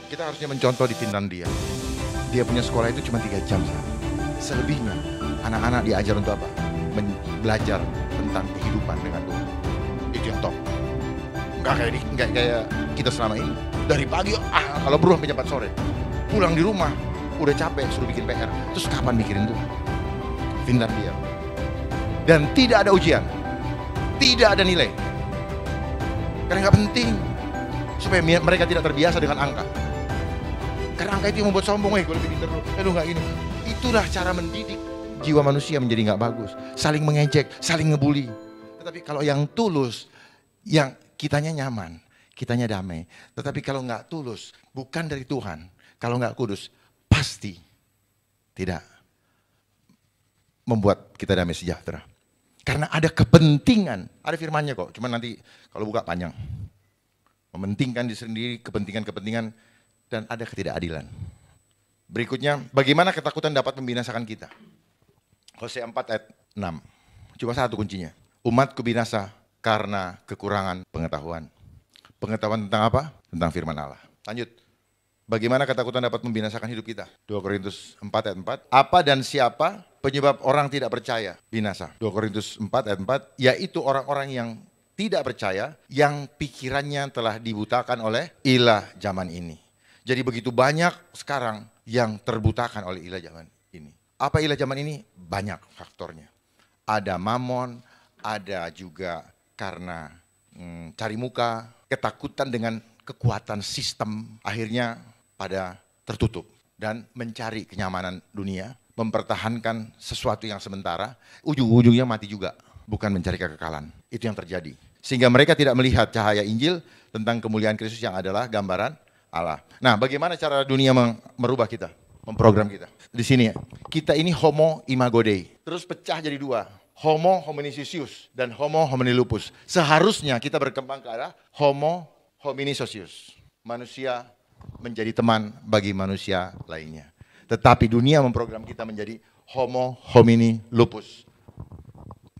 Kita harusnya mencontoh di Finlandia. Dia punya sekolah itu cuma 3 jam saja. Selebihnya, anak-anak diajar untuk apa? Belajar tentang kehidupan dengan Tuhan. Itu yang top. Nggak kayak kita selama ini. Dari pagi, kalau beruang sampai jam 4 sore. Pulang di rumah, udah capek, suruh bikin PR. Terus kapan mikirin Tuhan? Finlandia. Dan tidak ada ujian. Tidak ada nilai. Karena nggak penting. Supaya mereka tidak terbiasa dengan angka. Karena angka itu yang membuat sombong, gue lebih pintar lu nggak gini. Itulah cara mendidik jiwa manusia menjadi nggak bagus. Saling mengejek, saling ngebully. Tetapi kalau yang tulus, yang kitanya nyaman, kitanya damai. Tetapi kalau nggak tulus, bukan dari Tuhan. Kalau nggak kudus, pasti tidak membuat kita damai sejahtera. Karena ada kepentingan, ada firmannya kok. Cuman nanti kalau buka panjang. Mementingkan diri sendiri, kepentingan-kepentingan. Dan ada ketidakadilan. Berikutnya, bagaimana ketakutan dapat membinasakan kita? Hosea 4 ayat 6. Cuma satu kuncinya. Umatku binasa karena kekurangan pengetahuan. Pengetahuan tentang apa? Tentang firman Allah. Lanjut. Bagaimana ketakutan dapat membinasakan hidup kita? 2 Korintus 4 ayat 4. Apa dan siapa penyebab orang tidak percaya binasa? 2 Korintus 4 ayat 4. Yaitu orang-orang yang tidak percaya, yang pikirannya telah dibutakan oleh ilah zaman ini. Jadi begitu banyak sekarang yang terbutakan oleh ilah zaman ini. Apa ilah zaman ini? Banyak faktornya. Ada mamon, ada juga karena cari muka, ketakutan dengan kekuatan sistem, akhirnya pada tertutup dan mencari kenyamanan dunia, mempertahankan sesuatu yang sementara, ujung-ujungnya mati juga, bukan mencari kekekalan. Itu yang terjadi. Sehingga mereka tidak melihat cahaya Injil tentang kemuliaan Kristus yang adalah gambaran Allah. Nah, bagaimana cara dunia merubah kita, memprogram kita? Di sini ya, kita ini homo imago Dei. Terus pecah jadi 2, homo homini socius dan homo homini lupus. Seharusnya kita berkembang ke arah homo homini socius. Manusia menjadi teman bagi manusia lainnya. Tetapi dunia memprogram kita menjadi homo homini lupus.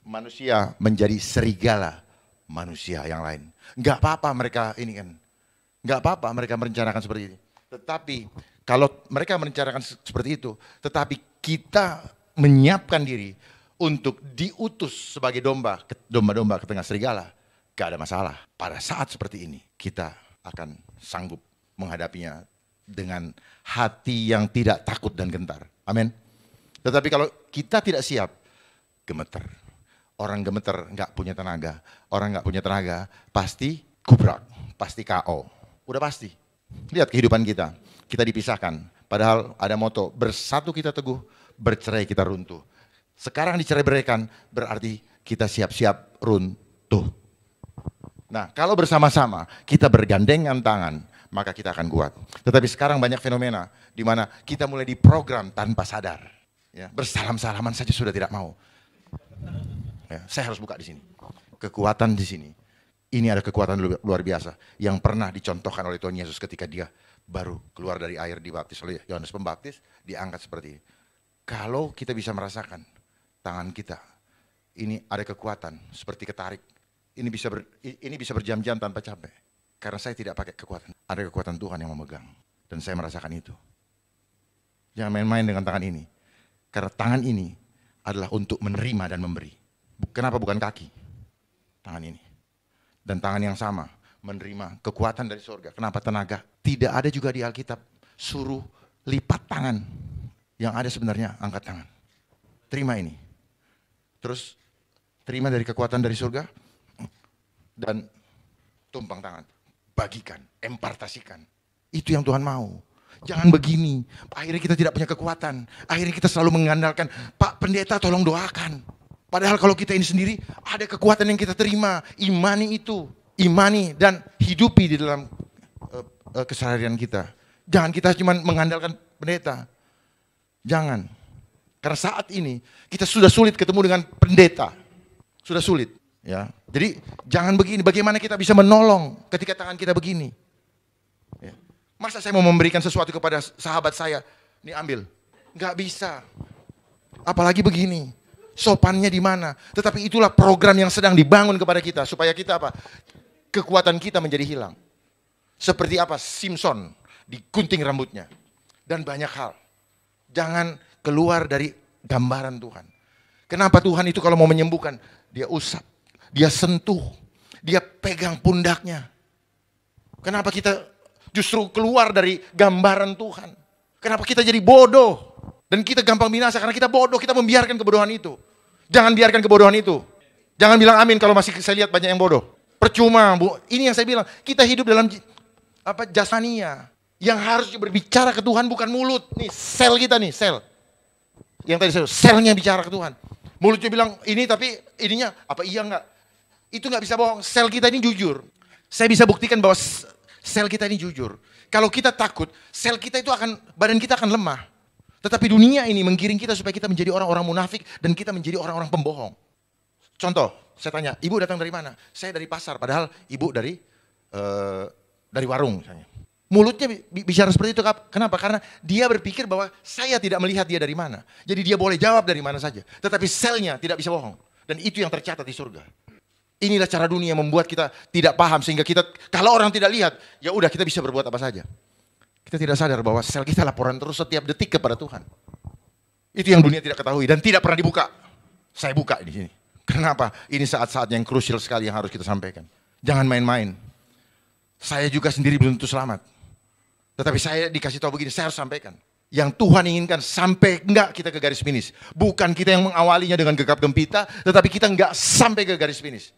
Manusia menjadi serigala manusia yang lain. Enggak apa-apa mereka ini kan. Enggak apa-apa mereka merencanakan seperti ini. Tetapi kalau mereka merencanakan seperti itu, tetapi kita menyiapkan diri untuk diutus sebagai domba-domba ke tengah serigala, gak ada masalah. Pada saat seperti ini, kita akan sanggup menghadapinya dengan hati yang tidak takut dan gentar. Amin. Tetapi kalau kita tidak siap, gemeter. Orang gemeter gak punya tenaga. Orang gak punya tenaga pasti gubrak, pasti KO. Udah pasti. Lihat kehidupan kita. Kita dipisahkan. Padahal ada moto, bersatu kita teguh, bercerai kita runtuh. Sekarang dicerai-beraikan berarti kita siap-siap runtuh. Nah, kalau bersama-sama kita bergandengan tangan, maka kita akan kuat. Tetapi sekarang banyak fenomena di mana kita mulai diprogram tanpa sadar. Ya, bersalam-salaman saja sudah tidak mau. Ya, saya harus buka di sini. Kekuatan di sini. Ini ada kekuatan luar biasa yang pernah dicontohkan oleh Tuhan Yesus ketika dia baru keluar dari air dibaptis oleh Yohanes Pembaptis, diangkat seperti ini. Kalau kita bisa merasakan tangan kita, ini ada kekuatan seperti ketarik. Ini bisa berjam-jam tanpa capek. Karena saya tidak pakai kekuatan. Ada kekuatan Tuhan yang memegang. Dan saya merasakan itu. Jangan main-main dengan tangan ini. Karena tangan ini adalah untuk menerima dan memberi. Kenapa bukan kaki? Tangan ini. Dan tangan yang sama menerima kekuatan dari surga. Kenapa tenaga? Tidak ada juga di Alkitab suruh lipat tangan. Yang ada sebenarnya angkat tangan. Terima ini. Terus terima dari kekuatan dari surga. Dan tumpang tangan. Bagikan, impartasikan. Itu yang Tuhan mau. Jangan begini. Akhirnya kita tidak punya kekuatan. Akhirnya kita selalu mengandalkan, Pak Pendeta tolong doakan. Padahal kalau kita ini sendiri ada kekuatan yang kita terima, imani itu, imani dan hidupi di dalam keseharian kita. Jangan kita cuma mengandalkan pendeta. Jangan. Karena saat ini kita sudah sulit ketemu dengan pendeta. Sudah sulit, ya. Jadi jangan begini, bagaimana kita bisa menolong ketika tangan kita begini? Ya. Masa saya mau memberikan sesuatu kepada sahabat saya, ini ambil. Nggak bisa. Apalagi begini. Sopannya di mana? Tetapi itulah program yang sedang dibangun kepada kita supaya kita apa? Kekuatan kita menjadi hilang. Seperti apa? Simpson digunting rambutnya. Dan banyak hal. Jangan keluar dari gambaran Tuhan. Kenapa Tuhan itu kalau mau menyembuhkan, dia usap, dia sentuh, dia pegang pundaknya. Kenapa kita justru keluar dari gambaran Tuhan? Kenapa kita jadi bodoh? Dan kita gampang binasa karena kita bodoh, kita membiarkan kebodohan itu. Jangan biarkan kebodohan itu. Jangan bilang amin kalau masih saya lihat banyak yang bodoh. Percuma, Bu. Ini yang saya bilang, kita hidup dalam jasmania. Yang harus berbicara ke Tuhan bukan mulut. Nih, sel kita nih, sel. Yang tadi saya selnya bicara ke Tuhan. Mulutnya bilang ini tapi ininya apa iya enggak? Itu enggak bisa bohong. Sel kita ini jujur. Saya bisa buktikan bahwa sel kita ini jujur. Kalau kita takut, sel kita itu badan kita akan lemah. Tetapi dunia ini menggiring kita supaya kita menjadi orang-orang munafik dan kita menjadi orang-orang pembohong. Contoh, saya tanya, ibu datang dari mana? Saya dari pasar, padahal ibu dari warung misalnya. Mulutnya bicara seperti itu, kenapa? Karena dia berpikir bahwa saya tidak melihat dia dari mana. Jadi dia boleh jawab dari mana saja. Tetapi selnya tidak bisa bohong. Dan itu yang tercatat di surga. Inilah cara dunia membuat kita tidak paham. Sehingga kita, kalau orang tidak lihat, ya udah kita bisa berbuat apa saja. Kita tidak sadar bahwa sel kita laporan terus setiap detik kepada Tuhan. Itu yang dunia tidak ketahui dan tidak pernah dibuka. Saya buka di sini. Kenapa? Ini saat-saat yang krusial sekali yang harus kita sampaikan. Jangan main-main. Saya juga sendiri belum tentu selamat. Tetapi saya dikasih tahu begini, saya harus sampaikan. Yang Tuhan inginkan sampai enggak kita ke garis finish. Bukan kita yang mengawalinya dengan gegap gempita, tetapi kita enggak sampai ke garis finish.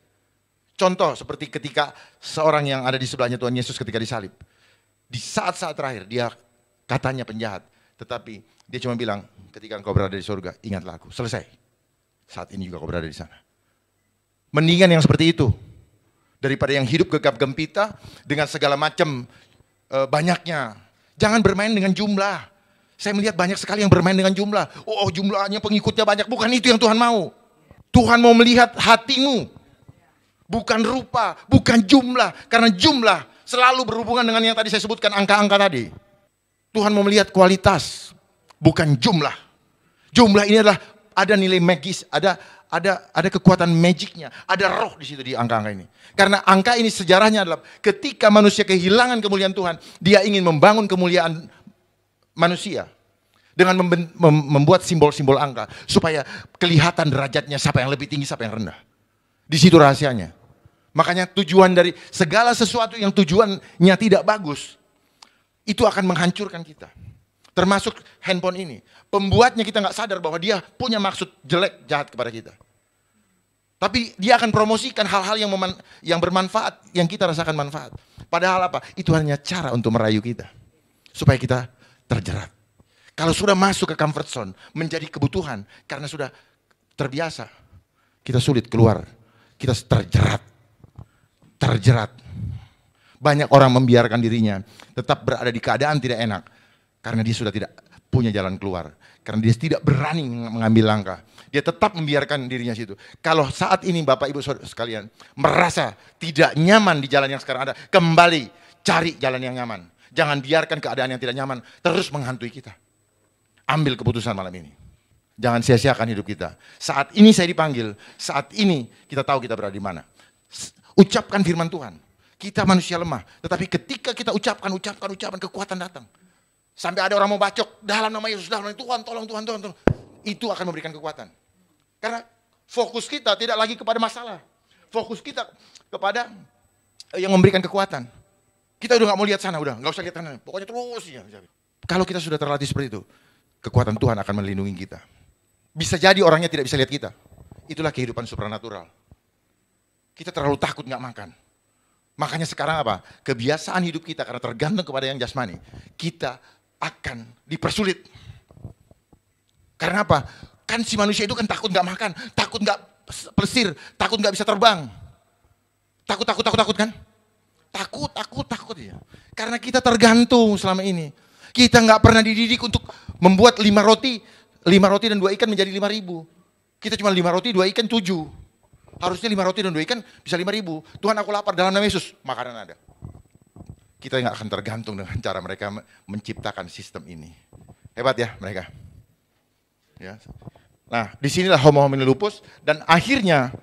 Contoh seperti ketika seorang yang ada di sebelahnya Tuhan Yesus ketika disalib. Di saat-saat terakhir dia katanya penjahat. Tetapi dia cuma bilang ketika engkau berada di surga, ingatlah aku. Selesai. Saat ini juga kau berada di sana. Mendingan yang seperti itu. Daripada yang hidup gegap gempita dengan segala macam banyaknya. Jangan bermain dengan jumlah. Saya melihat banyak sekali yang bermain dengan jumlah. Oh jumlahnya pengikutnya banyak. Bukan itu yang Tuhan mau. Tuhan mau melihat hatimu. Bukan rupa, bukan jumlah. Karena jumlah selalu berhubungan dengan yang tadi saya sebutkan, angka-angka tadi. Tuhan mau melihat kualitas, bukan jumlah. Jumlah ini adalah ada nilai magis, ada kekuatan magicnya, ada roh di situ di angka-angka ini. Karena angka ini sejarahnya adalah ketika manusia kehilangan kemuliaan Tuhan, dia ingin membangun kemuliaan manusia dengan membuat simbol-simbol angka supaya kelihatan derajatnya siapa yang lebih tinggi, siapa yang rendah. Di situ rahasianya. Makanya tujuan dari segala sesuatu yang tujuannya tidak bagus, itu akan menghancurkan kita. Termasuk handphone ini. Pembuatnya kita nggak sadar bahwa dia punya maksud jelek, jahat kepada kita. Tapi dia akan promosikan hal-hal yang bermanfaat, yang kita rasakan manfaat. Padahal apa? Itu hanya cara untuk merayu kita. Supaya kita terjerat. Kalau sudah masuk ke comfort zone, menjadi kebutuhan, karena sudah terbiasa, kita sulit keluar. Kita terjerat. Terjerat. Banyak orang membiarkan dirinya tetap berada di keadaan tidak enak. Karena dia sudah tidak punya jalan keluar. Karena dia tidak berani mengambil langkah. Dia tetap membiarkan dirinya situ. Kalau saat ini Bapak Ibu Saudara sekalian merasa tidak nyaman di jalan yang sekarang ada, kembali cari jalan yang nyaman. Jangan biarkan keadaan yang tidak nyaman terus menghantui kita. Ambil keputusan malam ini. Jangan sia-siakan hidup kita. Saat ini saya dipanggil, saat ini kita tahu kita berada di mana. Ucapkan firman Tuhan. Kita manusia lemah, tetapi ketika kita ucapkan, kekuatan datang. Sampai ada orang mau bacok, dalam nama Yesus, dalam nama Tuhan, tolong. Itu akan memberikan kekuatan. Karena fokus kita tidak lagi kepada masalah. Fokus kita kepada yang memberikan kekuatan. Kita udah gak mau lihat sana, udah gak usah lihat sana. Pokoknya terus. Ya. Kalau kita sudah terlatih seperti itu, kekuatan Tuhan akan melindungi kita. Bisa jadi orangnya tidak bisa lihat kita. Itulah kehidupan supranatural. Kita terlalu takut gak makan. Makanya sekarang apa? Kebiasaan hidup kita karena tergantung kepada yang jasmani. Kita akan dipersulit. Karena apa? Kan si manusia itu kan takut gak makan, takut gak plesir, takut gak bisa terbang. Takut kan? Takut ya. Karena kita tergantung selama ini. Kita gak pernah dididik untuk membuat 5 roti dan 2 ikan menjadi 5.000. Kita cuma 5 roti, 2 ikan 7. Harusnya 5 roti dan 2 ikan bisa 5.000. Tuhan aku lapar dalam nama Yesus, makanan ada. Kita nggak akan tergantung dengan cara mereka menciptakan sistem ini. Hebat ya mereka. Ya. Nah, disinilah homo homini lupus dan akhirnya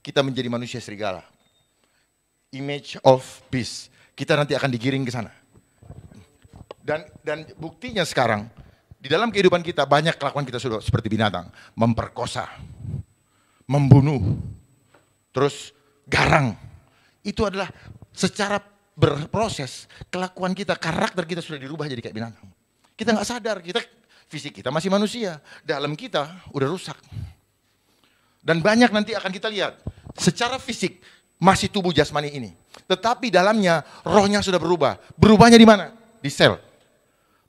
kita menjadi manusia serigala. Image of beast. Kita nanti akan digiring ke sana. Dan buktinya sekarang, di dalam kehidupan kita banyak kelakuan kita sudah seperti binatang. Memperkosa, membunuh, terus garang. Itu adalah secara berproses, kelakuan kita, karakter kita sudah dirubah jadi kayak binatang. Kita nggak sadar, fisik kita masih manusia, dalam kita udah rusak. Dan banyak nanti akan kita lihat, secara fisik masih tubuh jasmani ini. Tetapi dalamnya rohnya sudah berubah. Berubahnya di mana? Di sel.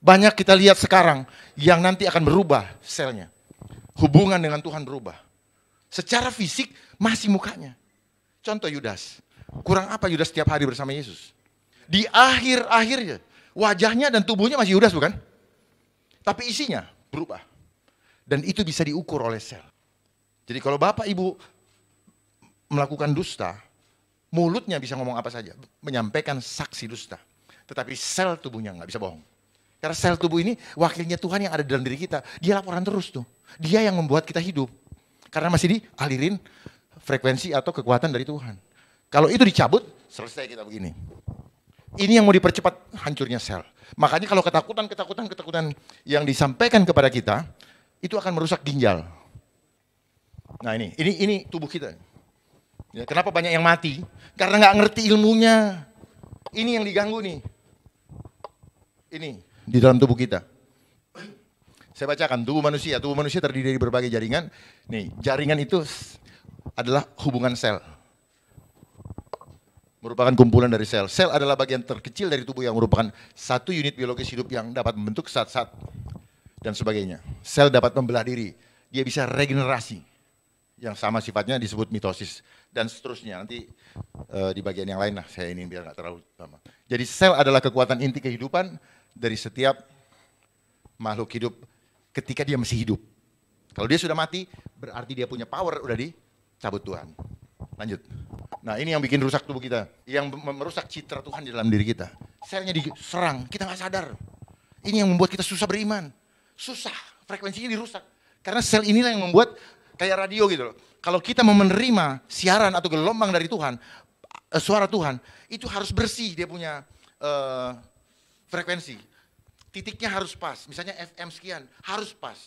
Banyak kita lihat sekarang yang nanti akan berubah selnya. Hubungan dengan Tuhan berubah. Secara fisik masih mukanya. Contoh Yudas. Kurang apa Yudas setiap hari bersama Yesus? Di akhir-akhirnya, wajahnya dan tubuhnya masih Yudas bukan? Tapi isinya berubah. Dan itu bisa diukur oleh sel. Jadi kalau Bapak Ibu melakukan dusta, mulutnya bisa ngomong apa saja, menyampaikan saksi dusta. Tetapi sel tubuhnya nggak bisa bohong. Karena sel tubuh ini wakilnya Tuhan yang ada dalam diri kita. Dia laporan terus tuh. Dia yang membuat kita hidup. Karena masih dialirin frekuensi atau kekuatan dari Tuhan. Kalau itu dicabut, selesai kita begini. Ini yang mau dipercepat hancurnya sel. Makanya kalau ketakutan yang disampaikan kepada kita, itu akan merusak ginjal. Nah ini tubuh kita. Ya, kenapa banyak yang mati? Karena nggak ngerti ilmunya. Ini yang diganggu nih. Ini di dalam tubuh kita. Saya bacakan tubuh manusia. Tubuh manusia terdiri dari berbagai jaringan. Nih, jaringan itu adalah hubungan sel. Merupakan kumpulan dari sel. Sel adalah bagian terkecil dari tubuh yang merupakan satu unit biologis hidup yang dapat membentuk zat-zat dan sebagainya. Sel dapat membelah diri. Dia bisa regenerasi. Yang sama sifatnya disebut mitosis dan seterusnya. Nanti di bagian yang lain lah saya ini biar nggak terlalu lama. Jadi sel adalah kekuatan inti kehidupan dari setiap makhluk hidup ketika dia masih hidup. Kalau dia sudah mati berarti dia punya power udah dicabut Tuhan. Lanjut. Nah ini yang bikin rusak tubuh kita, yang merusak citra Tuhan di dalam diri kita. Selnya diserang, kita nggak sadar. Ini yang membuat kita susah beriman, susah, frekuensinya dirusak. Karena sel inilah yang membuat kayak radio gitu loh. Kalau kita mau menerima siaran atau gelombang dari Tuhan, suara Tuhan, itu harus bersih dia punya frekuensi. Titiknya harus pas, misalnya FM sekian, harus pas.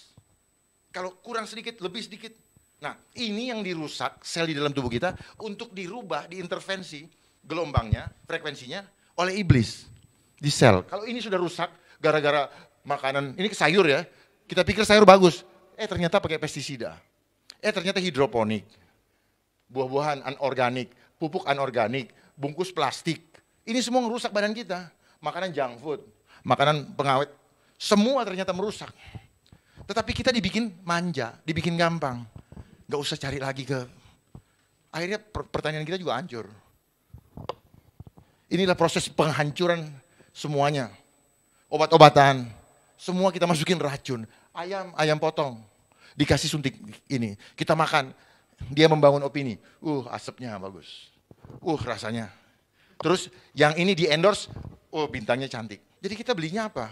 Kalau kurang sedikit, lebih sedikit. Nah, ini yang dirusak sel di dalam tubuh kita untuk dirubah, diintervensi gelombangnya, frekuensinya oleh iblis di sel. Kalau ini sudah rusak gara-gara makanan, ini sayur ya, kita pikir sayur bagus, ternyata pakai pestisida, ternyata hidroponik, buah-buahan anorganik, pupuk anorganik, bungkus plastik, ini semua merusak badan kita. Makanan junk food, makanan pengawet, semua ternyata merusak. Tetapi kita dibikin manja, dibikin gampang. Gak usah cari lagi ke, akhirnya pertanian kita juga hancur. Inilah proses penghancuran semuanya. Obat-obatan, semua kita masukin racun. Ayam potong, dikasih suntik ini. Kita makan, dia membangun opini. Asapnya bagus. Rasanya. Terus yang ini di endorse, bintangnya cantik. Jadi kita belinya apa?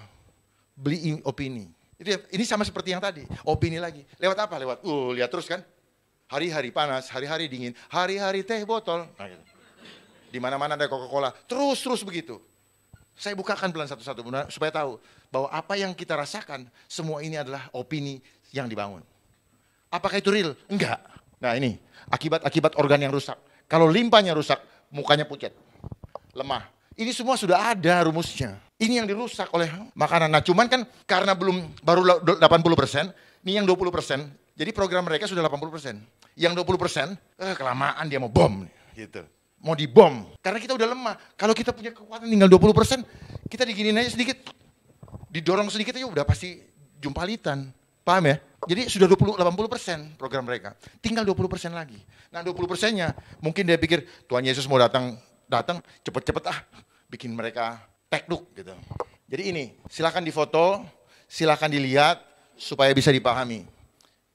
Beli opini. Ini sama seperti yang tadi, opini lagi. Lewat apa? Lewat, lihat terus kan. Hari-hari panas, hari-hari dingin, hari-hari teh botol. Nah, gitu. Di mana-mana ada Coca-Cola, terus begitu. Saya bukakan pelan satu-satu supaya tahu bahwa apa yang kita rasakan, semua ini adalah opini yang dibangun. Apakah itu real? Enggak. Nah ini, akibat organ yang rusak. Kalau limpahnya rusak, mukanya pucat, lemah. Ini semua sudah ada rumusnya. Ini yang dirusak oleh makanan. Nah cuman kan karena baru 80%, ini yang 20%. Jadi program mereka sudah 80%. Yang 20%, kelamaan dia mau bom. Gitu. Mau dibom. Karena kita udah lemah. Kalau kita punya kekuatan tinggal 20%, kita diginiin aja sedikit. Didorong sedikit aja udah pasti jumpalitan. Paham ya? Jadi sudah 80% program mereka. Tinggal 20% lagi. Nah 20%-nya mungkin dia pikir Tuhan Yesus mau datang cepet-cepet bikin mereka tekduk gitu. Jadi ini, silakan difoto, silakan dilihat supaya bisa dipahami.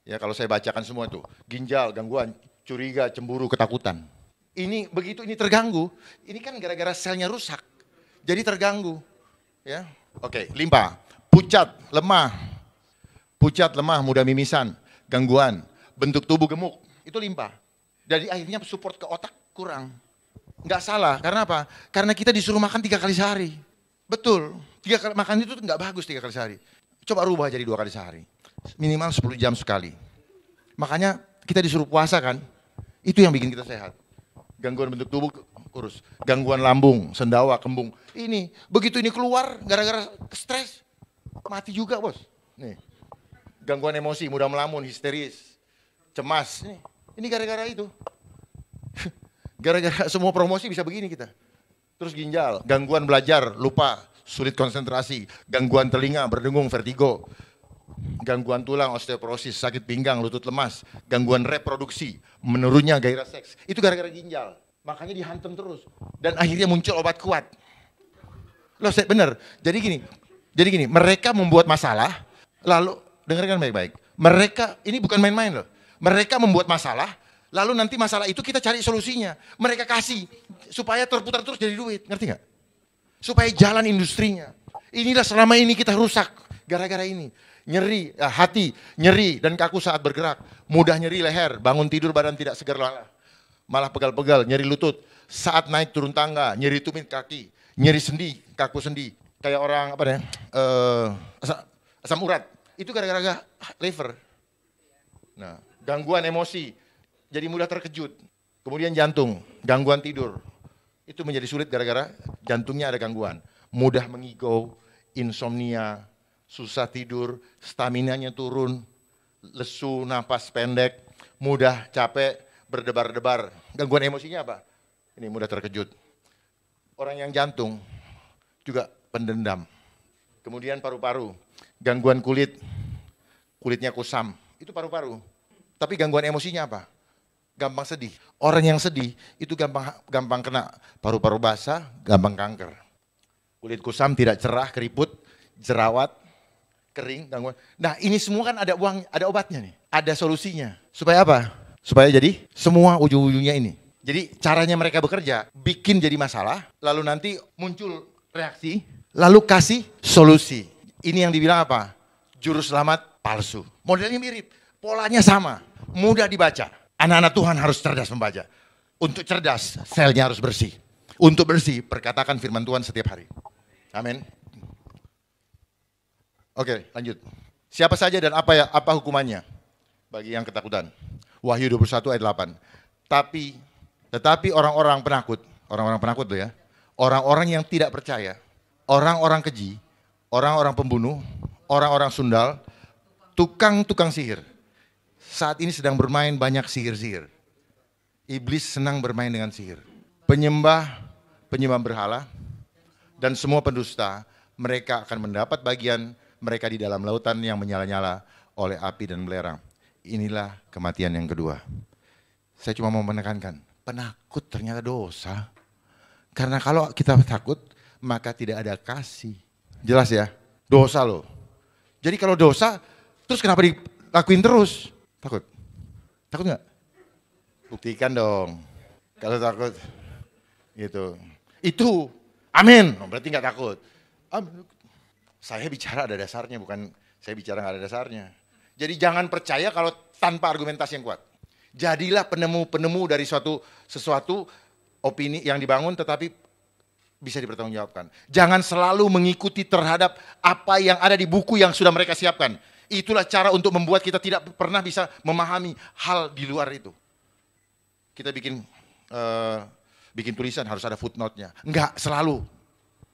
Ya kalau saya bacakan semua itu, ginjal, gangguan, curiga, cemburu, ketakutan. Ini begitu ini terganggu, ini kan gara-gara selnya rusak. Jadi terganggu. Ya. Oke, limpa, pucat, lemah, mudah mimisan, gangguan, bentuk tubuh gemuk, itu limpa. Jadi akhirnya support ke otak kurang. Nggak salah, karena apa? Karena kita disuruh makan 3 kali sehari. Betul, 3 kali makan itu nggak bagus 3 kali sehari. Coba rubah jadi 2 kali sehari. Minimal 10 jam sekali. Makanya kita disuruh puasa kan, itu yang bikin kita sehat. Gangguan bentuk tubuh kurus, gangguan lambung, sendawa, kembung. Ini, begitu ini keluar gara-gara stres, mati juga bos. Nih, gangguan emosi, mudah melamun, histeris, cemas. Ini gara-gara itu. Gara-gara semua promosi bisa begini kita. Terus ginjal, gangguan belajar, lupa, sulit konsentrasi, gangguan telinga, berdengung, vertigo, gangguan tulang, osteoporosis, sakit pinggang, lutut lemas, gangguan reproduksi, menurunnya gairah seks. Itu gara-gara ginjal. Makanya dihantam terus. Dan akhirnya muncul obat kuat. Loh, bener. Jadi gini, mereka membuat masalah, lalu dengarkan baik-baik. Mereka, ini bukan main-main loh. Mereka membuat masalah, lalu nanti masalah itu kita cari solusinya. Mereka kasih supaya terputar terus jadi duit, ngerti nggak? Supaya jalan industrinya. Inilah selama ini kita rusak gara-gara ini. Nyeri, hati, nyeri dan kaku saat bergerak. Mudah nyeri leher, bangun tidur badan tidak segar malah pegal-pegal, nyeri lutut. Saat naik turun tangga, nyeri tumit kaki, nyeri sendi, kaku sendi. Kayak orang apa nih? Asam urat. Itu gara-gara liver. Nah, gangguan emosi, jadi mudah terkejut. Kemudian jantung, gangguan tidur. Itu menjadi sulit gara-gara jantungnya ada gangguan. Mudah mengigau, insomnia, susah tidur, staminanya turun, lesu, napas pendek, mudah capek, berdebar-debar. Gangguan emosinya apa? Ini mudah terkejut. Orang yang jantung juga pendendam. Kemudian paru-paru, gangguan kulitnya kusam, itu paru-paru. Tapi gangguan emosinya apa? Gampang sedih. Orang yang sedih itu gampang kena paru-paru basah, gampang kanker. Kulit kusam tidak cerah, keriput, jerawat, kering, gangguan. Nah, ini semua kan ada obatnya nih, ada solusinya. Supaya apa? Supaya jadi semua ujung-ujungnya ini. Jadi caranya mereka bekerja, bikin jadi masalah, lalu nanti muncul reaksi, lalu kasih solusi. Ini yang dibilang apa? Juru selamat palsu. Modelnya mirip, polanya sama, mudah dibaca. Anak-anak Tuhan harus cerdas membaca. Untuk cerdas, selnya harus bersih. Untuk bersih, perkatakan firman Tuhan setiap hari. Amin. Oke, lanjut. Siapa saja dan apa hukumannya bagi yang ketakutan? Wahyu 21 ayat 8. Tetapi orang-orang penakut tuh ya. Orang-orang yang tidak percaya, orang-orang keji, orang-orang pembunuh, orang-orang sundal, tukang-tukang sihir. Saat ini sedang bermain banyak sihir-sihir. Iblis senang bermain dengan sihir. Penyembah berhala, dan semua pendusta, mereka akan mendapat bagian mereka di dalam lautan yang menyala-nyala oleh api dan belerang. Inilah kematian yang kedua. Saya cuma mau menekankan, penakut ternyata dosa. Karena kalau kita takut, maka tidak ada kasih. Jelas ya? Dosa loh. Jadi kalau dosa, terus kenapa dilakuin terus? Takut? Takut nggak? Buktikan dong. Kalau takut, gitu. Itu, amin. Berarti nggak takut. Saya bicara ada dasarnya, bukan saya bicara nggak ada dasarnya. Jadi jangan percaya kalau tanpa argumentasi yang kuat. Jadilah penemu-penemu dari sesuatu opini yang dibangun tetapi bisa dipertanggungjawabkan. Jangan selalu mengikuti terhadap apa yang ada di buku yang sudah mereka siapkan. Itulah cara untuk membuat kita tidak pernah bisa memahami hal di luar itu. Kita bikin tulisan harus ada footnote-nya. Enggak selalu.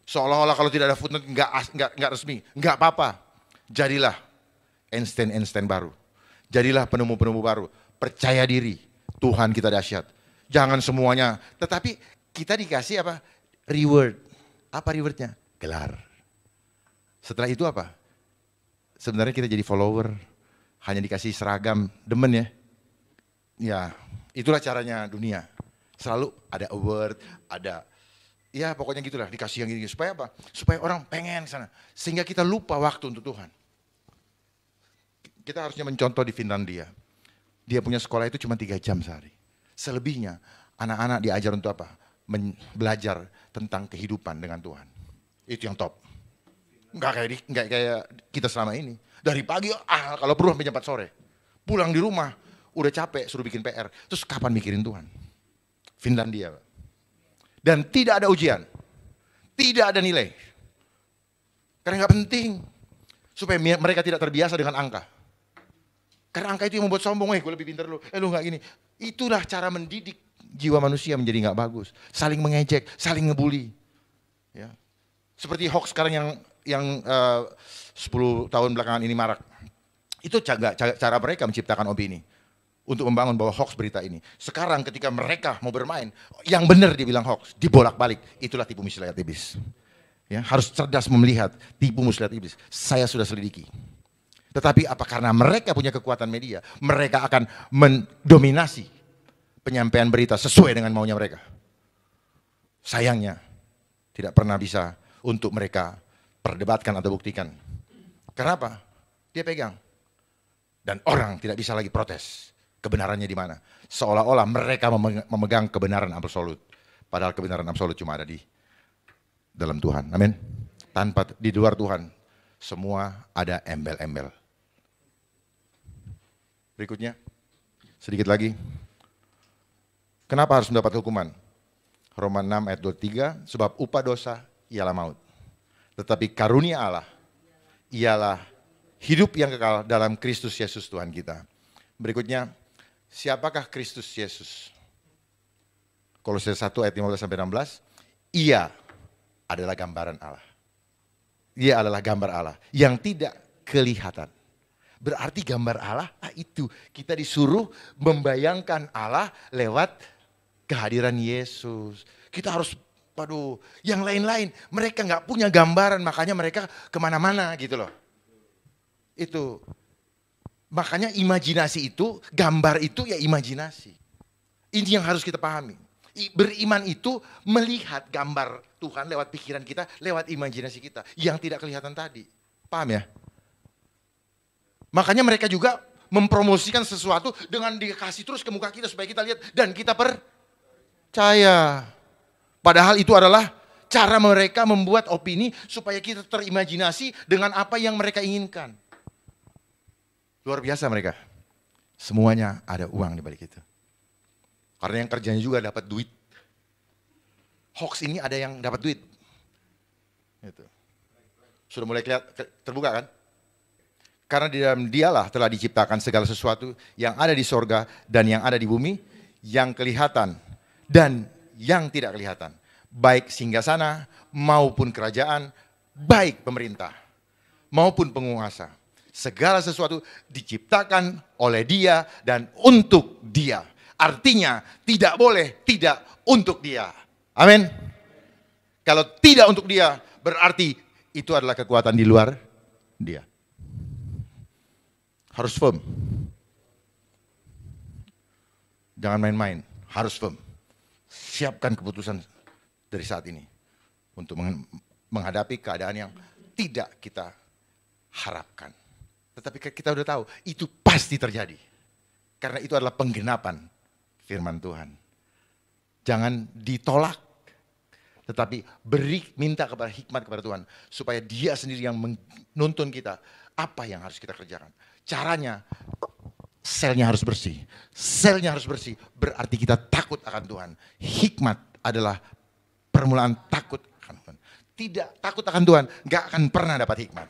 Seolah-olah kalau tidak ada footnote enggak resmi. Enggak apa-apa. Jadilah Einstein baru. Jadilah penemu-penemu baru. Percaya diri. Tuhan kita dahsyat. Jangan semuanya. Tetapi kita dikasih apa? Reward. Apa rewardnya? Gelar. Setelah itu apa? Sebenarnya kita jadi follower. Hanya dikasih seragam. Demen ya? Ya, itulah caranya dunia. Selalu ada award, ada... Ya pokoknya gitulah, dikasih yang gini. Supaya apa? Supaya orang pengen sana. Sehingga kita lupa waktu untuk Tuhan. Kita harusnya mencontoh di Finlandia. Dia punya sekolah itu cuma 3 jam sehari. Selebihnya anak-anak diajar untuk apa? Belajar tentang kehidupan dengan Tuhan. Itu yang top. Enggak kayak kita selama ini. Dari pagi kalau perlu sampai jam 4 sore. Pulang di rumah udah capek suruh bikin PR. Terus kapan mikirin Tuhan? Finlandia. Dan tidak ada ujian. Tidak ada nilai. Karena nggak penting. Supaya mereka tidak terbiasa dengan angka. Karena angka itu yang membuat sombong, gue lebih pintar lu nggak gini. Itulah cara mendidik jiwa manusia menjadi nggak bagus. Saling mengejek, saling ngebully. Ya. Seperti hoax sekarang yang 10 tahun belakangan ini marak. Itu cara mereka menciptakan opini. Untuk membangun bahwa hoax berita ini. Sekarang ketika mereka mau bermain, yang benar dibilang hoax, dibolak-balik. Itulah tipu muslihat iblis. Ya, harus cerdas melihat tipu muslihat iblis. Saya sudah selidiki. Tetapi apa karena mereka punya kekuatan media, mereka akan mendominasi penyampaian berita sesuai dengan maunya mereka. Sayangnya, tidak pernah bisa untuk mereka perdebatkan atau buktikan. Kenapa? Dia pegang. Dan orang tidak bisa lagi protes. Kebenarannya di mana? Seolah-olah mereka memegang kebenaran absolut. Padahal kebenaran absolut cuma ada di dalam Tuhan. Amin. Tanpa di luar Tuhan, semua ada embel-embel. Berikutnya, sedikit lagi. Kenapa harus mendapat hukuman? Roma 6 ayat 23, sebab upah dosa ialah maut. Tetapi karunia Allah ialah hidup yang kekal dalam Kristus Yesus Tuhan kita. Berikutnya, siapakah Kristus Yesus? Kolose 1 ayat 15-16, Ia adalah gambaran Allah. Ia adalah gambar Allah yang tidak kelihatan. Berarti gambar Allah itu kita disuruh membayangkan Allah lewat kehadiran Yesus. Kita harus, yang lain-lain mereka nggak punya gambaran, makanya mereka kemana-mana gitu loh. Itu makanya imajinasi itu, gambar itu ya imajinasi. Ini yang harus kita pahami. Beriman itu melihat gambar Tuhan lewat pikiran kita, lewat imajinasi kita yang tidak kelihatan tadi. Paham ya? Makanya mereka juga mempromosikan sesuatu dengan dikasih terus ke muka kita supaya kita lihat dan kita percaya. Padahal itu adalah cara mereka membuat opini supaya kita terimajinasi dengan apa yang mereka inginkan. Luar biasa mereka. Semuanya ada uang di balik itu. Karena yang kerjanya juga dapat duit. Hoax ini ada yang dapat duit. Gitu. Sudah mulai terbuka kan? Karena di dalam Dialah telah diciptakan segala sesuatu yang ada di sorga dan yang ada di bumi, yang kelihatan dan yang tidak kelihatan. Baik singgasana maupun kerajaan, baik pemerintah maupun penguasa. Segala sesuatu diciptakan oleh Dia dan untuk Dia. Artinya tidak boleh tidak untuk Dia. Amin. Kalau tidak untuk Dia, berarti itu adalah kekuatan di luar Dia. Harus firm. Jangan main-main, harus firm. Siapkan keputusan dari saat ini untuk menghadapi keadaan yang tidak kita harapkan. Tetapi kita udah tahu, itu pasti terjadi. Karena itu adalah penggenapan firman Tuhan. Jangan ditolak, tetapi minta kepada hikmat kepada Tuhan. Supaya Dia sendiri yang menuntun kita, apa yang harus kita kerjakan. Caranya, selnya harus bersih. Selnya harus bersih, berarti kita takut akan Tuhan. Hikmat adalah permulaan takut akan Tuhan. Tidak takut akan Tuhan, gak akan pernah dapat hikmat.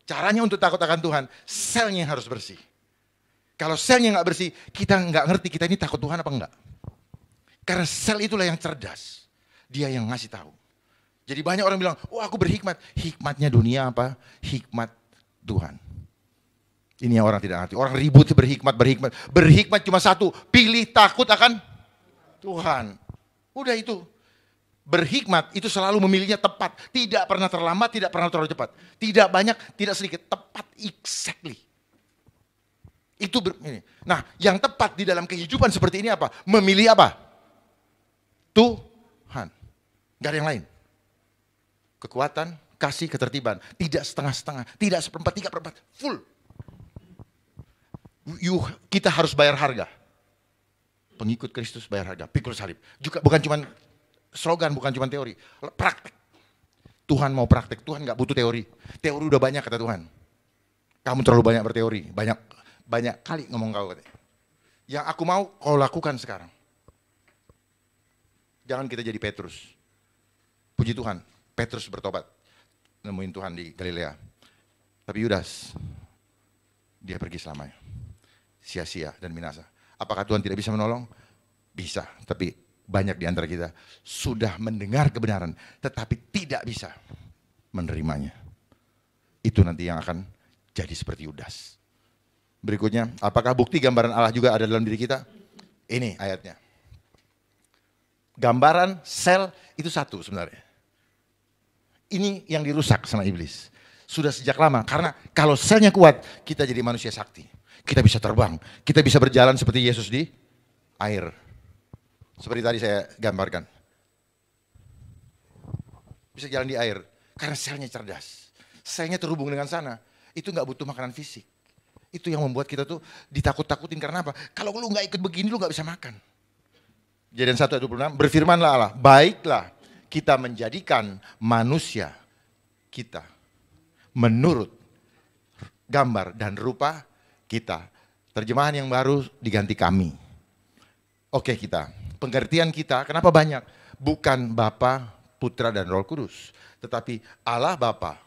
Caranya untuk takut akan Tuhan, selnya harus bersih. Kalau selnya nggak bersih, kita nggak ngerti kita ini takut Tuhan apa enggak. Karena sel itulah yang cerdas. Dia yang ngasih tahu. Jadi banyak orang bilang, oh aku berhikmat. Hikmatnya dunia apa? Hikmat Tuhan. Ini yang orang tidak ngerti. Orang ribut berhikmat. Berhikmat cuma satu, pilih takut akan Tuhan. Udah itu. Berhikmat itu selalu memilihnya tepat. Tidak pernah terlambat, tidak pernah terlalu cepat. Tidak banyak, tidak sedikit. Tepat exactly. Itu ini. Nah, yang tepat di dalam kehidupan seperti ini apa? Memilih apa? Tuhan. Gak ada yang lain. Kekuatan, kasih, ketertiban. Tidak setengah-setengah, tidak seperempat, 3/4. Full. Kita harus bayar harga. Pengikut Kristus bayar harga. Pikul salib. Juga bukan cuma slogan, bukan cuma teori. Praktek. Tuhan mau praktek. Tuhan gak butuh teori. Teori udah banyak kata Tuhan. Kamu terlalu banyak berteori. Banyak kali ngomong kau katanya. Yang aku mau kau lakukan sekarang. Jangan kita jadi Petrus. Puji Tuhan, Petrus bertobat. nemuin Tuhan di Galilea. Tapi Yudas, dia pergi selamanya. Sia-sia dan binasa. Apakah Tuhan tidak bisa menolong? Bisa, tapi banyak di antara kita sudah mendengar kebenaran, tetapi tidak bisa menerimanya. Itu nanti yang akan jadi seperti Yudas. Berikutnya, apakah bukti gambaran Allah juga ada dalam diri kita? Ini ayatnya. Gambaran sel itu satu sebenarnya. Ini yang dirusak sama iblis. Sudah sejak lama, karena kalau selnya kuat, kita jadi manusia sakti. Kita bisa terbang, kita bisa berjalan seperti Yesus di air. Seperti tadi saya gambarkan. Bisa jalan di air, karena selnya cerdas. Selnya terhubung dengan sana, itu gak butuh makanan fisik. Itu yang membuat kita tuh ditakut-takutin, karena apa? Kalau lu gak ikut begini, lu gak bisa makan. Kejadian 1 ayat 26, berfirmanlah Allah, baiklah kita menjadikan manusia kita menurut gambar dan rupa kita. Terjemahan yang baru diganti kami. Oke kita, pengertian kita kenapa banyak? Bukan Bapa, Putra dan Roh Kudus. Tetapi Allah Bapa,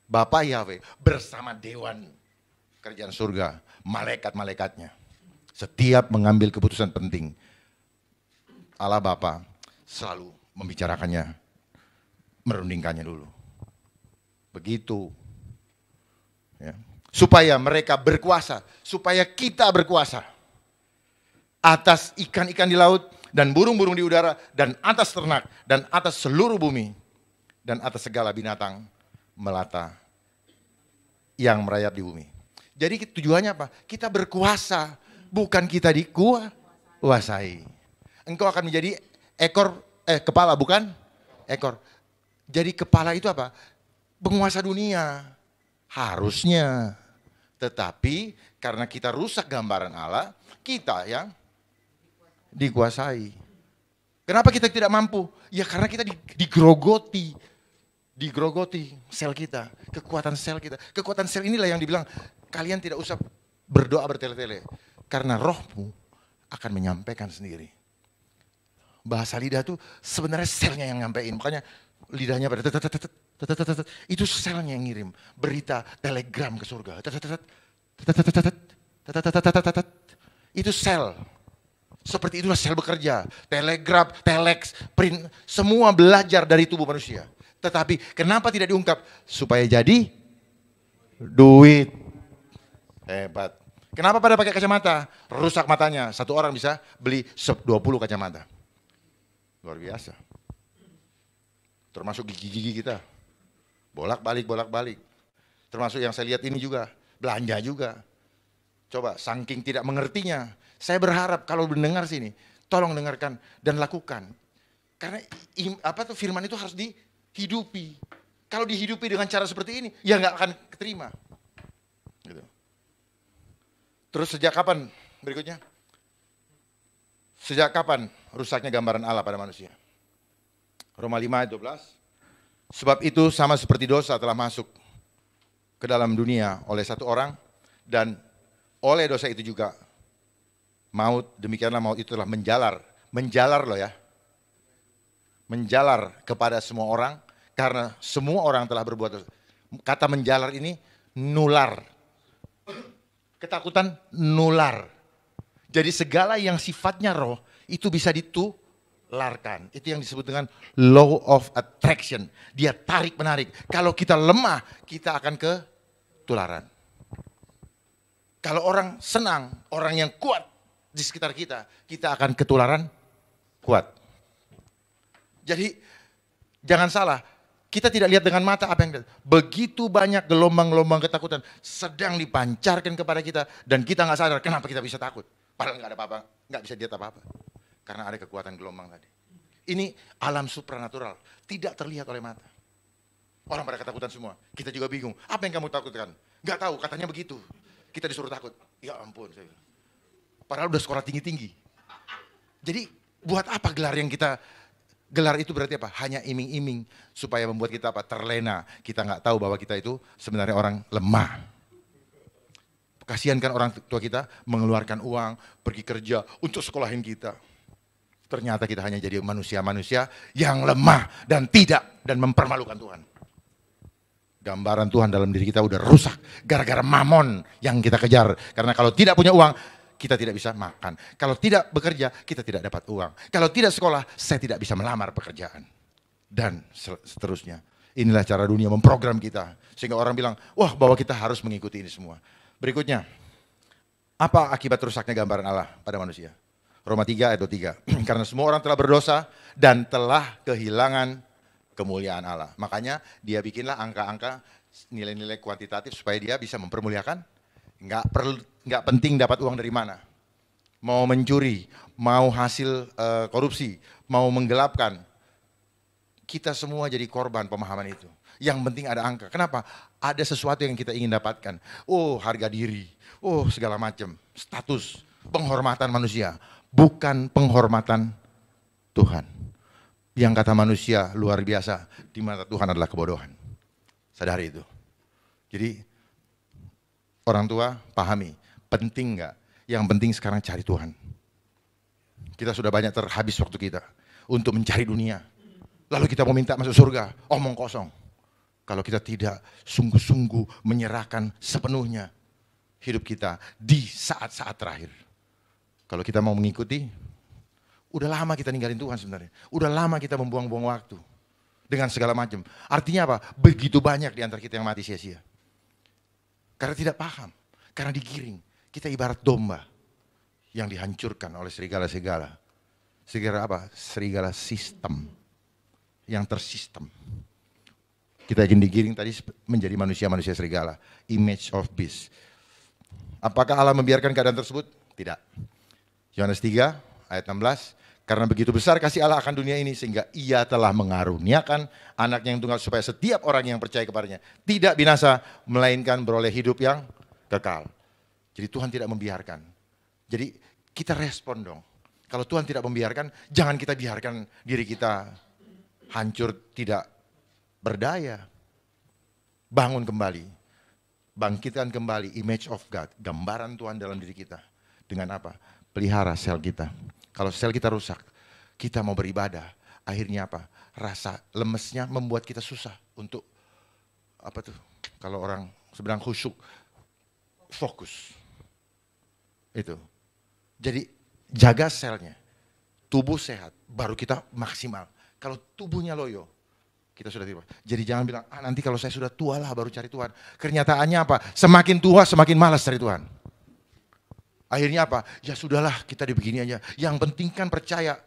Bapa Yahweh bersama dewan kerajaan surga, malaikat-malaikatnya. Setiap mengambil keputusan penting, Allah Bapa selalu membicarakannya, merundingkannya dulu. Begitu. Ya. Supaya mereka berkuasa, supaya kita berkuasa. Atas ikan-ikan di laut, dan burung-burung di udara, dan atas ternak, dan atas seluruh bumi, dan atas segala binatang melata yang merayap di bumi. Jadi tujuannya apa? Kita berkuasa, bukan kita dikuasai. Engkau akan menjadi kepala, bukan ekor. Jadi kepala itu apa? Penguasa dunia. Harusnya. Tetapi karena kita rusak gambaran Allah, kita yang dikuasai. Kenapa kita tidak mampu? Ya karena kita digrogoti. Digrogoti sel kita, kekuatan sel kita. Kekuatan sel inilah yang dibilang, kalian tidak usah berdoa bertele-tele. Karena rohmu akan menyampaikan sendiri. Bahasa lidah tuh sebenarnya selnya yang nyampein. Makanya lidahnya pada itu selnya yang ngirim berita telegram ke surga. Itu sel. Seperti itulah sel bekerja. Telegraf, telex, print, semua belajar dari tubuh manusia. Tetapi kenapa tidak diungkap? Supaya jadi duit. Hebat. Kenapa pada pakai kacamata? Rusak matanya. Satu orang bisa beli 20 kacamata. Luar biasa. Termasuk gigi-gigi kita. Bolak-balik, bolak-balik. Termasuk yang saya lihat ini juga. Belanja juga. Coba, saking tidak mengertinya. Saya berharap kalau mendengar sini, tolong dengarkan dan lakukan. Karena firman itu harus dihidupi. Kalau dihidupi dengan cara seperti ini, ya nggak akan keterima. Gitu. Terus sejak kapan? Berikutnya. Sejak kapan rusaknya gambaran Allah pada manusia? Roma 5 ayat 12. Sebab itu sama seperti dosa telah masuk ke dalam dunia oleh satu orang, dan oleh dosa itu juga maut, demikianlah maut itu telah menjalar loh ya. Menjalar kepada semua orang, karena semua orang telah berbuat dosa. Kata menjalar ini nular. Ketakutan nular. Jadi segala yang sifatnya roh itu bisa ditularkan. Itu yang disebut dengan law of attraction. Dia tarik menarik. Kalau kita lemah, kita akan ketularan. Kalau orang senang, orang yang kuat di sekitar kita, kita akan ketularan kuat. Jadi jangan salah, kita tidak lihat dengan mata apa yang begitu banyak gelombang-gelombang ketakutan sedang dipancarkan kepada kita, dan kita nggak sadar kenapa kita bisa takut. Padahal nggak ada apa-apa, nggak bisa lihat apa-apa, karena ada kekuatan gelombang tadi. Ini alam supranatural, tidak terlihat oleh mata. Orang pada ketakutan semua, kita juga bingung. Apa yang kamu takutkan? Nggak tahu, katanya begitu. Kita disuruh takut. Ya ampun, saya bilang. Padahal udah sekolah tinggi-tinggi. Jadi buat apa gelar yang kita gelar itu berarti apa? Hanya iming-iming supaya membuat kita apa? Terlena. Kita nggak tahu bahwa kita itu sebenarnya orang lemah. Kasihan kan orang tua kita mengeluarkan uang, pergi kerja untuk sekolahin kita. Ternyata kita hanya jadi manusia-manusia yang lemah dan mempermalukan Tuhan. Gambaran Tuhan dalam diri kita udah rusak gara-gara mamon yang kita kejar. Karena kalau tidak punya uang, kita tidak bisa makan. Kalau tidak bekerja, kita tidak dapat uang. Kalau tidak sekolah, saya tidak bisa melamar pekerjaan. Dan seterusnya. Inilah cara dunia memprogram kita. Sehingga orang bilang, wah bahwa kita harus mengikuti ini semua. Berikutnya, apa akibat rusaknya gambaran Allah pada manusia? Roma 3 ayat 23. Karena semua orang telah berdosa dan telah kehilangan kemuliaan Allah. Makanya dia bikinlah angka-angka nilai-nilai kuantitatif supaya dia bisa mempermuliakan. Nggak penting dapat uang dari mana. Mau mencuri, mau hasil korupsi, mau menggelapkan. Kita semua jadi korban pemahaman itu. Yang penting ada angka. Kenapa? Ada sesuatu yang kita ingin dapatkan. Oh, harga diri. Oh, segala macam. Status, penghormatan manusia. Bukan penghormatan Tuhan. Yang kata manusia luar biasa, di mata Tuhan adalah kebodohan. Sadari itu. Jadi orang tua pahami, penting nggak? Yang penting sekarang cari Tuhan. Kita sudah banyak terhabis waktu kita untuk mencari dunia. Lalu kita mau minta masuk surga, omong kosong. Kalau kita tidak sungguh-sungguh menyerahkan sepenuhnya hidup kita di saat-saat terakhir. Kalau kita mau mengikuti, udah lama kita ninggalin Tuhan sebenarnya. Udah lama kita membuang-buang waktu. Dengan segala macam. Artinya apa? Begitu banyak di antara kita yang mati sia-sia. Karena tidak paham. Karena digiring. Kita ibarat domba. Yang dihancurkan oleh serigala-serigala. Serigala apa? Serigala sistem. Yang tersistem. Kita ingin digiring tadi menjadi manusia-manusia serigala. Image of beast. Apakah Allah membiarkan keadaan tersebut? Tidak. Yohanes 3 ayat 16. Karena begitu besar kasih Allah akan dunia ini sehingga ia telah mengaruniakan anaknya yang tunggal supaya setiap orang yang percaya kepadanya tidak binasa melainkan beroleh hidup yang kekal. Jadi Tuhan tidak membiarkan. Jadi kita respon dong. Kalau Tuhan tidak membiarkan, jangan kita biarkan diri kita hancur tidak berdaya. Bangun kembali. Bangkitkan kembali image of God, gambaran Tuhan dalam diri kita. Dengan apa? Pelihara sel kita. Kalau sel kita rusak, kita mau beribadah, akhirnya apa? Rasa lemesnya membuat kita susah untuk apa tuh? Kalau orang sedang khusyuk, fokus. Itu. Jadi jaga selnya, tubuh sehat, baru kita maksimal. Kalau tubuhnya loyo, kita sudah tiba. Jadi jangan bilang, nanti kalau saya sudah tua lah baru cari Tuhan. Kenyataannya apa? Semakin tua semakin malas cari Tuhan. Akhirnya apa? Ya sudahlah kita dibegini aja. Yang penting kan percaya.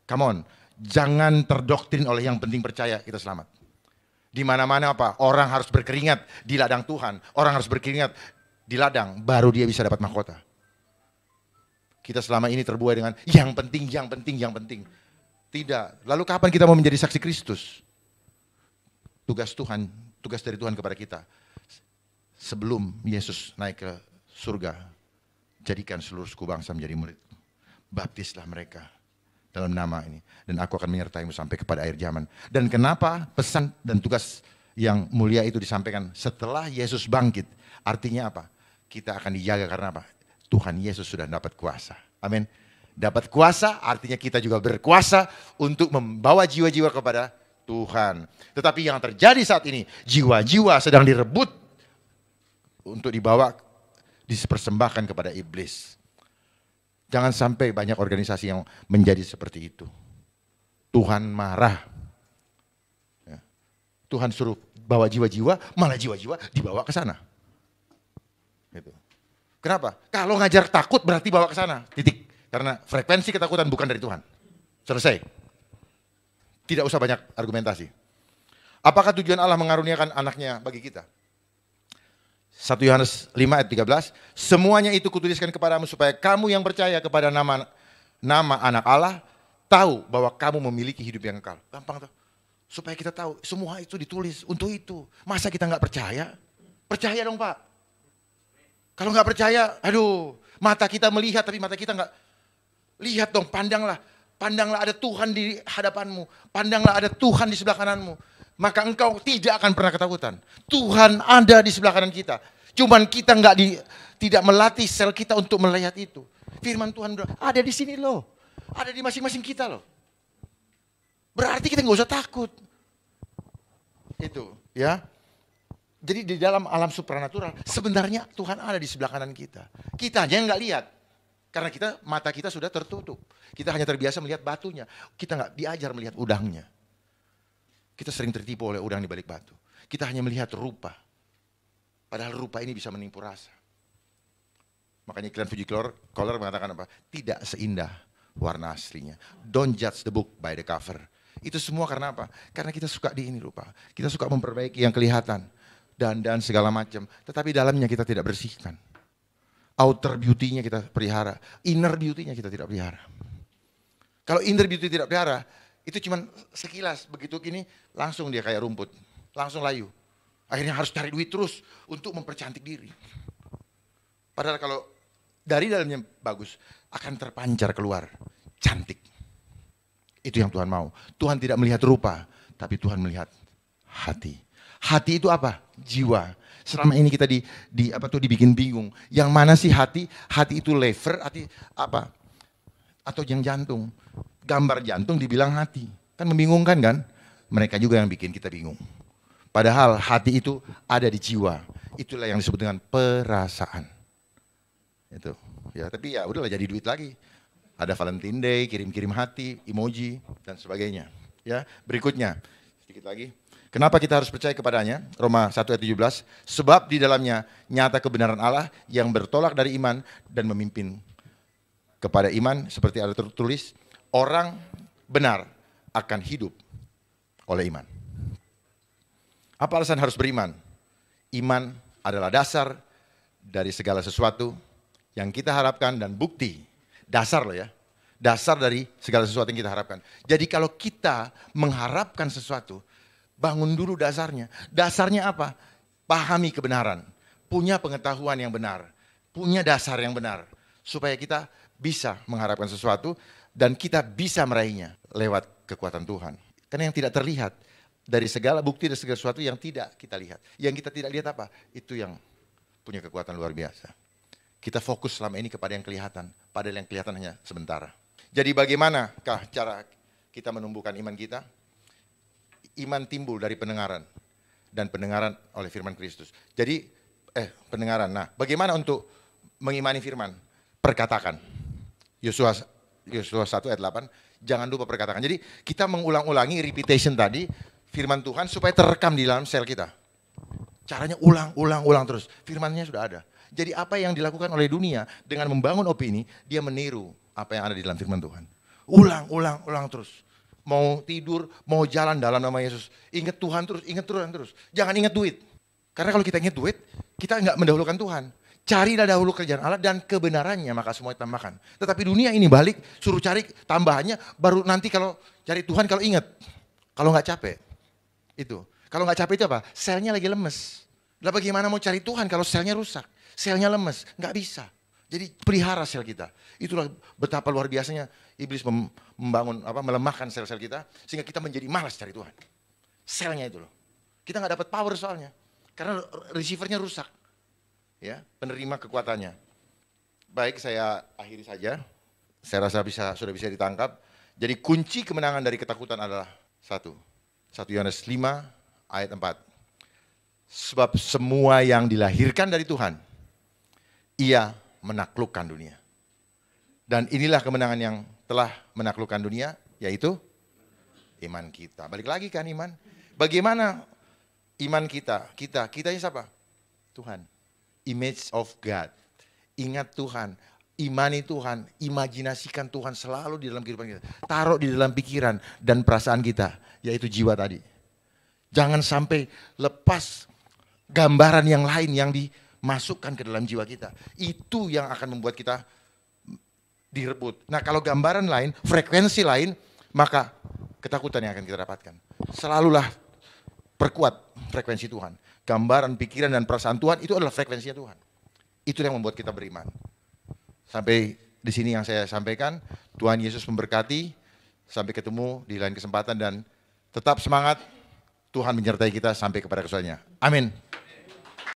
Come on. Jangan terdoktrin oleh yang penting percaya kita selamat. Di mana-mana apa? Orang harus berkeringat di ladang Tuhan. Orang harus berkeringat di ladang. Baru dia bisa dapat mahkota. Kita selama ini terbuai dengan yang penting, yang penting, yang penting. Tidak. Lalu kapan kita mau menjadi saksi Kristus? Tugas Tuhan, tugas dari Tuhan kepada kita. Sebelum Yesus naik ke surga. Jadikan seluruh suku bangsa menjadi murid. Baptislah mereka dalam nama ini. Dan aku akan menyertaimu sampai kepada akhir zaman. Dan kenapa pesan dan tugas yang mulia itu disampaikan setelah Yesus bangkit? Artinya apa? Kita akan dijaga karena apa? Tuhan Yesus sudah dapat kuasa. Amin. Dapat kuasa artinya kita juga berkuasa untuk membawa jiwa-jiwa kepada Tuhan. Tetapi yang terjadi saat ini, jiwa-jiwa sedang direbut untuk dibawa dipersembahkan kepada iblis. Jangan sampai banyak organisasi yang menjadi seperti itu. Tuhan marah. Ya. Tuhan suruh bawa jiwa-jiwa, malah jiwa-jiwa dibawa ke sana. Gitu. Kenapa? Kalau ngajar takut berarti bawa ke sana. Titik. Karena frekuensi ketakutan bukan dari Tuhan. Selesai. Tidak usah banyak argumentasi. Apakah tujuan Allah mengaruniakan anaknya bagi kita? 1 Yohanes 5 ayat 13, semuanya itu kutuliskan kepadamu supaya kamu yang percaya kepada nama anak Allah tahu bahwa kamu memiliki hidup yang kekal. Gampang tuh. Supaya kita tahu semua itu ditulis untuk itu. Masa kita nggak percaya? Percaya dong Pak. Kalau nggak percaya, aduh, mata kita melihat tapi mata kita nggak lihat dong. Pandanglah ada Tuhan di hadapanmu. Pandanglah ada Tuhan di sebelah kananmu. Maka engkau tidak akan pernah ketakutan. Tuhan ada di sebelah kanan kita. Cuman kita tidak melatih sel kita untuk melihat itu. Firman Tuhan ada di sini loh. Ada di masing-masing kita loh. Berarti kita nggak usah takut. Itu ya. Jadi di dalam alam supranatural, sebenarnya Tuhan ada di sebelah kanan kita. Kita aja yang nggak lihat. Karena mata kita sudah tertutup. Kita hanya terbiasa melihat batunya. Kita nggak diajar melihat udangnya. Kita sering tertipu oleh udang di balik batu. Kita hanya melihat rupa. Padahal rupa ini bisa menipu rasa. Makanya iklan Fuji Color mengatakan apa? Tidak seindah warna aslinya. Don't judge the book by the cover. Itu semua karena apa? Karena kita suka di ini rupa. Kita suka memperbaiki yang kelihatan. Dan segala macam. Tetapi dalamnya kita tidak bersihkan. Outer beauty-nya kita pelihara. Inner beauty-nya kita tidak pelihara. Kalau inner beauty tidak pelihara, itu cuma sekilas. Begitu gini, langsung dia kayak rumput. Langsung layu. Akhirnya harus cari duit terus untuk mempercantik diri. Padahal kalau dari dalamnya bagus, akan terpancar keluar. Cantik. Itu yang Tuhan mau. Tuhan tidak melihat rupa, tapi Tuhan melihat hati. Hati itu apa? Jiwa. Selama ini kita dibikin bingung. Yang mana sih hati? Hati itu lever, hati apa? Atau yang jantung. Gambar jantung dibilang hati. Kan membingungkan kan? Mereka juga yang bikin kita bingung. Padahal hati itu ada di jiwa. Itulah yang disebut dengan perasaan. Itu. Ya, tapi ya udahlah jadi duit lagi. Ada Valentine Day, kirim-kirim hati, emoji dan sebagainya. Ya, berikutnya sedikit lagi. Kenapa kita harus percaya kepadanya? Roma 1 ayat 17. Sebab di dalamnya nyata kebenaran Allah yang bertolak dari iman dan memimpin kepada iman seperti ada tertulis, orang benar akan hidup oleh iman. Apa alasan harus beriman? Iman adalah dasar dari segala sesuatu yang kita harapkan dan bukti. Dasar loh ya. Dasar dari segala sesuatu yang kita harapkan. Jadi kalau kita mengharapkan sesuatu, bangun dulu dasarnya. Dasarnya apa? Pahami kebenaran. Punya pengetahuan yang benar. Punya dasar yang benar. Supaya kita bisa mengharapkan sesuatu dan kita bisa meraihnya lewat kekuatan Tuhan. Karena yang tidak terlihat dari segala bukti dan segala sesuatu yang tidak kita lihat. Yang kita tidak lihat apa? Itu yang punya kekuatan luar biasa. Kita fokus selama ini kepada yang kelihatan. Padahal yang kelihatan hanya sementara. Jadi bagaimanakah cara kita menumbuhkan iman kita? Iman timbul dari pendengaran dan pendengaran oleh firman Kristus. Jadi pendengaran. Nah, bagaimana untuk mengimani firman? Perkatakan. Yosua 1 ayat 8, jangan lupa perkatakan. Jadi kita mengulang-ulangi repetition tadi firman Tuhan supaya terekam di dalam sel kita. Caranya ulang terus. Firmannya sudah ada. Jadi apa yang dilakukan oleh dunia dengan membangun opini, dia meniru apa yang ada di dalam firman Tuhan. Ulang terus. Mau tidur, mau jalan dalam nama Yesus. Ingat Tuhan terus. Jangan ingat duit. Karena kalau kita ingat duit, kita nggak mendahulukan Tuhan. Carilah dahulu kerjaan Allah dan kebenarannya, maka semua ditambahkan. Tetapi dunia ini balik, suruh cari tambahannya, baru nanti kalau cari Tuhan kalau ingat. Kalau nggak capek, itu. Kalau nggak capek itu apa? Selnya lagi lemes. Lah bagaimana mau cari Tuhan kalau selnya rusak? Selnya lemes, nggak bisa. Jadi pelihara sel kita. Itulah betapa luar biasanya iblis melemahkan sel-sel kita sehingga kita menjadi malas cari Tuhan. Selnya itu loh. Kita nggak dapat power soalnya karena receivernya rusak. Ya, penerima kekuatannya. Baik, saya akhiri saja. Saya rasa sudah bisa ditangkap. Jadi kunci kemenangan dari ketakutan adalah 1 Yohanes 5 ayat 4. Sebab semua yang dilahirkan dari Tuhan, ia menaklukkan dunia. Dan inilah kemenangan yang telah menaklukkan dunia, yaitu iman kita. Balik lagi kan iman. Bagaimana iman kita? Kitanya siapa? Tuhan. Image of God. Ingat Tuhan. Imani Tuhan. Imajinasikan Tuhan selalu di dalam kehidupan kita. Taruh di dalam pikiran dan perasaan kita, yaitu jiwa tadi. Jangan sampai lepas gambaran yang lain yang dimasukkan ke dalam jiwa kita. Itu yang akan membuat kita direbut. Nah, kalau gambaran lain, frekuensi lain, maka ketakutan yang akan kita dapatkan. Selalulah perkuat frekuensi Tuhan. Gambaran, pikiran, dan perasaan Tuhan itu adalah frekuensinya Tuhan. Itu yang membuat kita beriman. Sampai di sini yang saya sampaikan. Tuhan Yesus memberkati. Sampai ketemu di lain kesempatan dan tetap semangat. Tuhan menyertai kita sampai kepada kesudahannya. Amin.